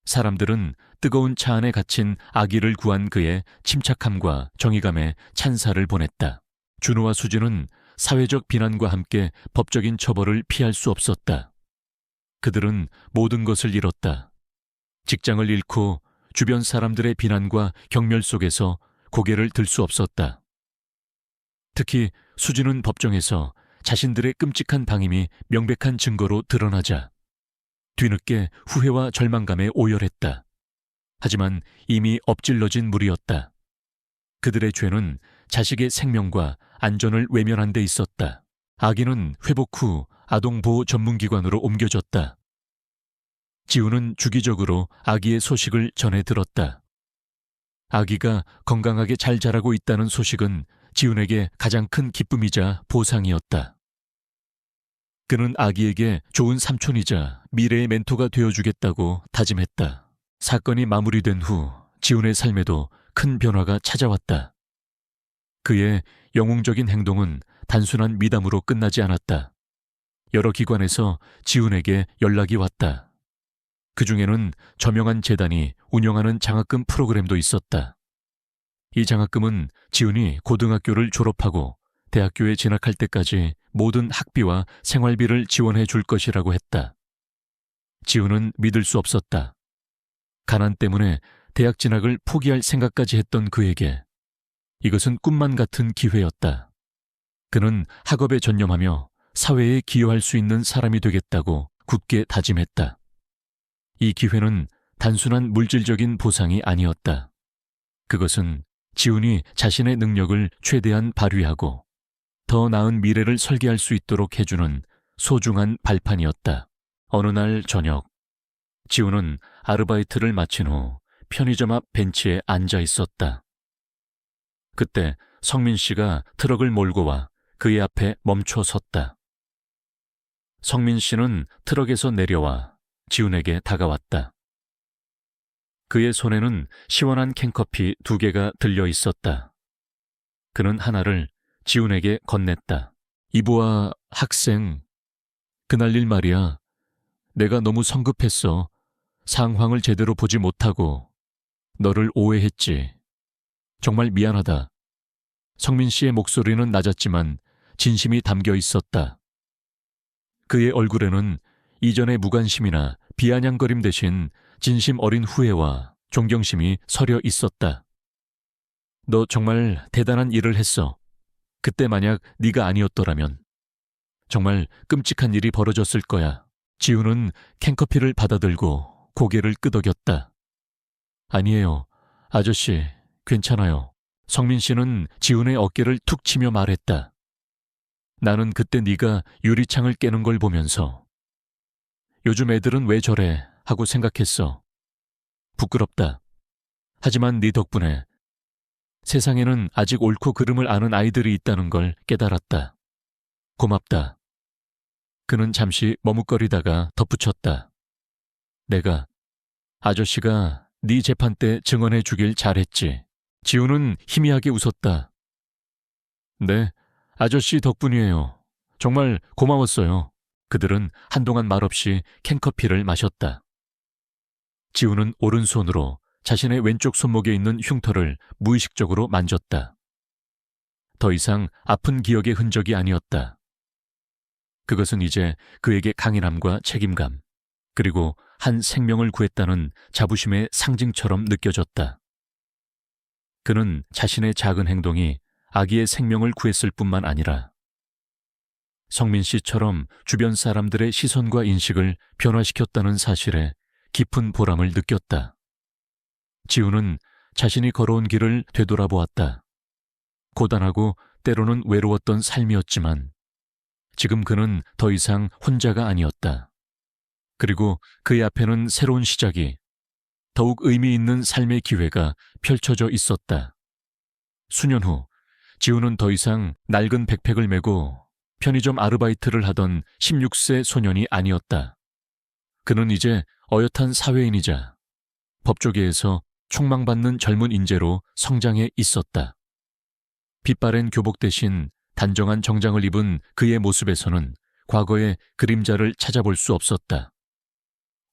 사람들은 뜨거운 차 안에 갇힌 아기를 구한 그의 침착함과 정의감에 찬사를 보냈다. 준호와 수진은 사회적 비난과 함께 법적인 처벌을 피할 수 없었다. 그들은 모든 것을 잃었다. 직장을 잃고 주변 사람들의 비난과 경멸 속에서 고개를 들 수 없었다. 특히 수진은 법정에서 자신들의 끔찍한 방임이 명백한 증거로 드러나자 뒤늦게 후회와 절망감에 오열했다. 하지만 이미 엎질러진 물이었다. 그들의 죄는 자식의 생명과 안전을 외면한 데 있었다. 아기는 회복 후 아동보호 전문기관으로 옮겨졌다. 지훈은 주기적으로 아기의 소식을 전해 들었다. 아기가 건강하게 잘 자라고 있다는 소식은 지훈에게 가장 큰 기쁨이자 보상이었다. 그는 아기에게 좋은 삼촌이자 미래의 멘토가 되어주겠다고 다짐했다. 사건이 마무리된 후 지훈의 삶에도 큰 변화가 찾아왔다. 그의 영웅적인 행동은 단순한 미담으로 끝나지 않았다. 여러 기관에서 지훈에게 연락이 왔다. 그 중에는 저명한 재단이 운영하는 장학금 프로그램도 있었다. 이 장학금은 지훈이 고등학교를 졸업하고 대학교에 진학할 때까지 모든 학비와 생활비를 지원해 줄 것이라고 했다. 지훈은 믿을 수 없었다. 가난 때문에 대학 진학을 포기할 생각까지 했던 그에게 이것은 꿈만 같은 기회였다. 그는 학업에 전념하며 사회에 기여할 수 있는 사람이 되겠다고 굳게 다짐했다. 이 기회는 단순한 물질적인 보상이 아니었다. 그것은 지훈이 자신의 능력을 최대한 발휘하고 더 나은 미래를 설계할 수 있도록 해주는 소중한 발판이었다. 어느 날 저녁, 지훈은 아르바이트를 마친 후 편의점 앞 벤치에 앉아 있었다. 그때 성민 씨가 트럭을 몰고 와 그의 앞에 멈춰 섰다. 성민 씨는 트럭에서 내려와 지훈에게 다가왔다. 그의 손에는 시원한 캔커피 2개가 들려 있었다. 그는 하나를 지훈에게 건넸다. 이보아 학생, 그날 일 말이야. 내가 너무 성급했어. 상황을 제대로 보지 못하고 너를 오해했지. 정말 미안하다. 성민 씨의 목소리는 낮았지만 진심이 담겨 있었다. 그의 얼굴에는 이전의 무관심이나 비아냥거림 대신 진심 어린 후회와 존경심이 서려 있었다. 너 정말 대단한 일을 했어. 그때 만약 네가 아니었더라면 정말 끔찍한 일이 벌어졌을 거야. 지우는 캔커피를 받아들고 고개를 끄덕였다. 아니에요. 아저씨, 괜찮아요. 성민 씨는 지훈의 어깨를 툭 치며 말했다. 나는 그때 네가 유리창을 깨는 걸 보면서 요즘 애들은 왜 저래 하고 생각했어. 부끄럽다. 하지만 네 덕분에 세상에는 아직 옳고 그름을 아는 아이들이 있다는 걸 깨달았다. 고맙다. 그는 잠시 머뭇거리다가 덧붙였다. 내가 아저씨가 네 재판 때 증언해 주길 잘했지. 지우는 희미하게 웃었다. 네, 아저씨 덕분이에요. 정말 고마웠어요. 그들은 한동안 말없이 캔커피를 마셨다. 지우는 오른손으로 자신의 왼쪽 손목에 있는 흉터를 무의식적으로 만졌다. 더 이상 아픈 기억의 흔적이 아니었다. 그것은 이제 그에게 강인함과 책임감, 그리고 한 생명을 구했다는 자부심의 상징처럼 느껴졌다. 그는 자신의 작은 행동이 아기의 생명을 구했을 뿐만 아니라 성민 씨처럼 주변 사람들의 시선과 인식을 변화시켰다는 사실에 깊은 보람을 느꼈다. 지우는 자신이 걸어온 길을 되돌아보았다. 고단하고 때로는 외로웠던 삶이었지만 지금 그는 더 이상 혼자가 아니었다. 그리고 그의 앞에는 새로운 시작이, 더욱 의미 있는 삶의 기회가 펼쳐져 있었다. 수년 후 지우는 더 이상 낡은 백팩을 메고 편의점 아르바이트를 하던 16세 소년이 아니었다. 그는 이제 어엿한 사회인이자 법조계에서 촉망받는 젊은 인재로 성장해 있었다. 빛바랜 교복 대신 단정한 정장을 입은 그의 모습에서는 과거의 그림자를 찾아볼 수 없었다.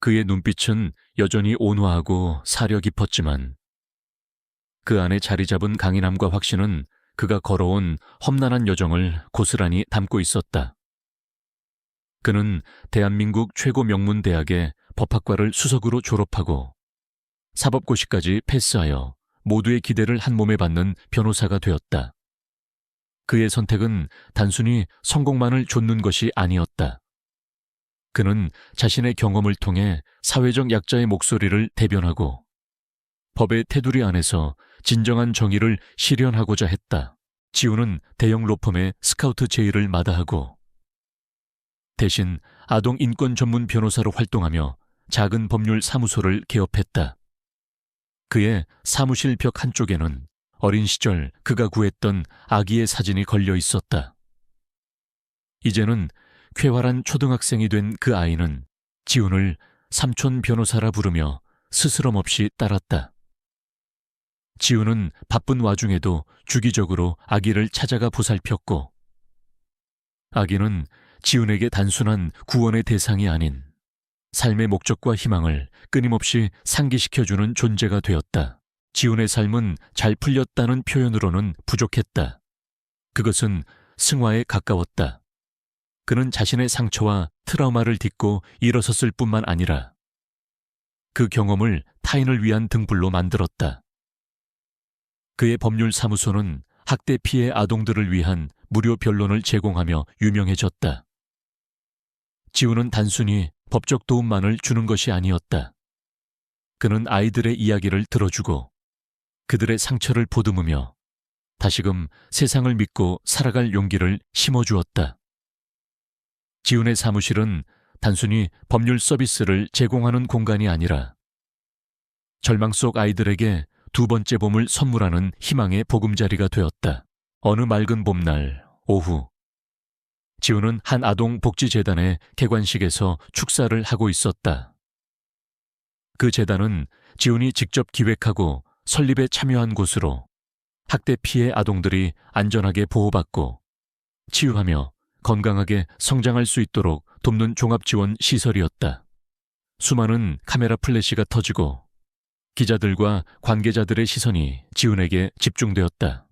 그의 눈빛은 여전히 온화하고 사려 깊었지만 그 안에 자리 잡은 강인함과 확신은 그가 걸어온 험난한 여정을 고스란히 담고 있었다. 그는 대한민국 최고 명문 대학의 법학과를 수석으로 졸업하고 사법고시까지 패스하여 모두의 기대를 한 몸에 받는 변호사가 되었다. 그의 선택은 단순히 성공만을 좇는 것이 아니었다. 그는 자신의 경험을 통해 사회적 약자의 목소리를 대변하고 법의 테두리 안에서 진정한 정의를 실현하고자 했다. 지우는 대형 로펌의 스카우트 제의를 마다하고 대신 아동 인권 전문 변호사로 활동하며 작은 법률 사무소를 개업했다. 그의 사무실 벽 한쪽에는 어린 시절 그가 구했던 아기의 사진이 걸려 있었다. 이제는 쾌활한 초등학생이 된 그 아이는 지훈을 삼촌 변호사라 부르며 스스럼 없이 따랐다. 지훈은 바쁜 와중에도 주기적으로 아기를 찾아가 보살폈고 아기는 지훈에게 단순한 구원의 대상이 아닌 삶의 목적과 희망을 끊임없이 상기시켜주는 존재가 되었다. 지훈의 삶은 잘 풀렸다는 표현으로는 부족했다. 그것은 승화에 가까웠다. 그는 자신의 상처와 트라우마를 딛고 일어섰을 뿐만 아니라 그 경험을 타인을 위한 등불로 만들었다. 그의 법률사무소는 학대 피해 아동들을 위한 무료 변론을 제공하며 유명해졌다. 지우는 단순히 법적 도움만을 주는 것이 아니었다. 그는 아이들의 이야기를 들어주고 그들의 상처를 보듬으며 다시금 세상을 믿고 살아갈 용기를 심어주었다. 지훈의 사무실은 단순히 법률 서비스를 제공하는 공간이 아니라 절망 속 아이들에게 두 번째 봄을 선물하는 희망의 보금자리가 되었다. 어느 맑은 봄날 오후 지훈은 한 아동복지재단의 개관식에서 축사를 하고 있었다. 그 재단은 지훈이 직접 기획하고 설립에 참여한 곳으로 학대 피해 아동들이 안전하게 보호받고 치유하며 건강하게 성장할 수 있도록 돕는 종합지원 시설이었다. 수많은 카메라 플래시가 터지고 기자들과 관계자들의 시선이 지훈에게 집중되었다.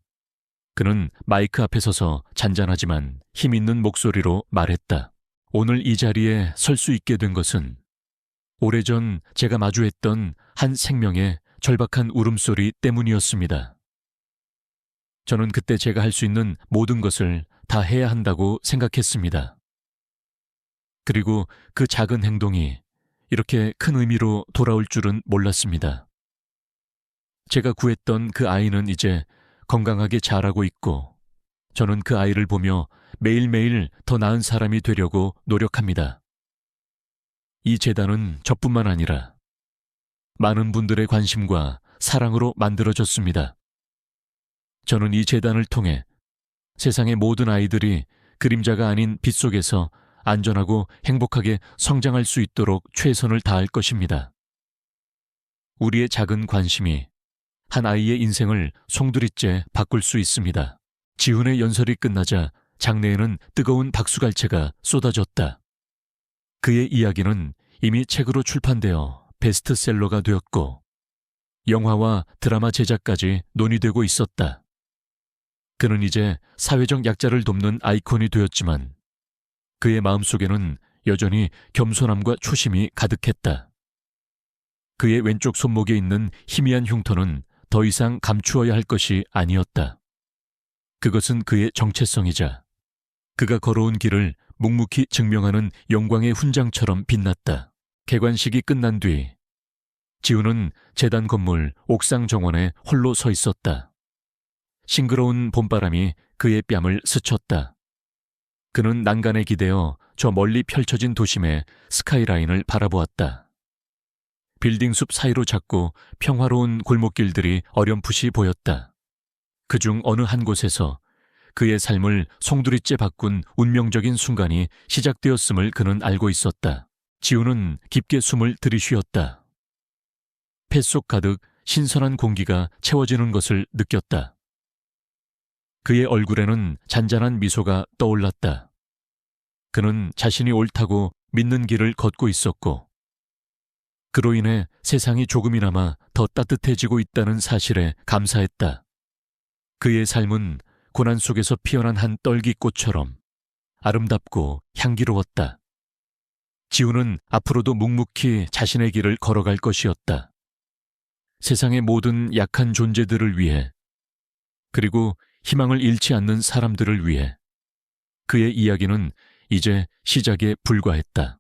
그는 마이크 앞에 서서 잔잔하지만 힘 있는 목소리로 말했다. 오늘 이 자리에 설 수 있게 된 것은 오래전 제가 마주했던 한 생명의 절박한 울음소리 때문이었습니다. 저는 그때 제가 할 수 있는 모든 것을 다 해야 한다고 생각했습니다. 그리고 그 작은 행동이 이렇게 큰 의미로 돌아올 줄은 몰랐습니다. 제가 구했던 그 아이는 이제 건강하게 자라고 있고 저는 그 아이를 보며 매일매일 더 나은 사람이 되려고 노력합니다. 이 재단은 저뿐만 아니라 많은 분들의 관심과 사랑으로 만들어졌습니다. 저는 이 재단을 통해 세상의 모든 아이들이 그림자가 아닌 빛 속에서 안전하고 행복하게 성장할 수 있도록 최선을 다할 것입니다. 우리의 작은 관심이 한 아이의 인생을 송두리째 바꿀 수 있습니다. 지훈의 연설이 끝나자 장내에는 뜨거운 박수갈채가 쏟아졌다. 그의 이야기는 이미 책으로 출판되어 베스트셀러가 되었고 영화와 드라마 제작까지 논의되고 있었다. 그는 이제 사회적 약자를 돕는 아이콘이 되었지만 그의 마음속에는 여전히 겸손함과 초심이 가득했다. 그의 왼쪽 손목에 있는 희미한 흉터는 더 이상 감추어야 할 것이 아니었다. 그것은 그의 정체성이자 그가 걸어온 길을 묵묵히 증명하는 영광의 훈장처럼 빛났다. 개관식이 끝난 뒤 지훈은 재단 건물 옥상 정원에 홀로 서 있었다. 싱그러운 봄바람이 그의 뺨을 스쳤다. 그는 난간에 기대어 저 멀리 펼쳐진 도심의 스카이라인을 바라보았다. 빌딩 숲 사이로 작고 평화로운 골목길들이 어렴풋이 보였다. 그중 어느 한 곳에서 그의 삶을 송두리째 바꾼 운명적인 순간이 시작되었음을 그는 알고 있었다. 지훈은 깊게 숨을 들이쉬었다. 뱃속 가득 신선한 공기가 채워지는 것을 느꼈다. 그의 얼굴에는 잔잔한 미소가 떠올랐다. 그는 자신이 옳다고 믿는 길을 걷고 있었고 그로 인해 세상이 조금이나마 더 따뜻해지고 있다는 사실에 감사했다. 그의 삶은 고난 속에서 피어난 한 떨기꽃처럼 아름답고 향기로웠다. 지훈은 앞으로도 묵묵히 자신의 길을 걸어갈 것이었다. 세상의 모든 약한 존재들을 위해 그리고 희망을 잃지 않는 사람들을 위해 그의 이야기는 이제 시작에 불과했다.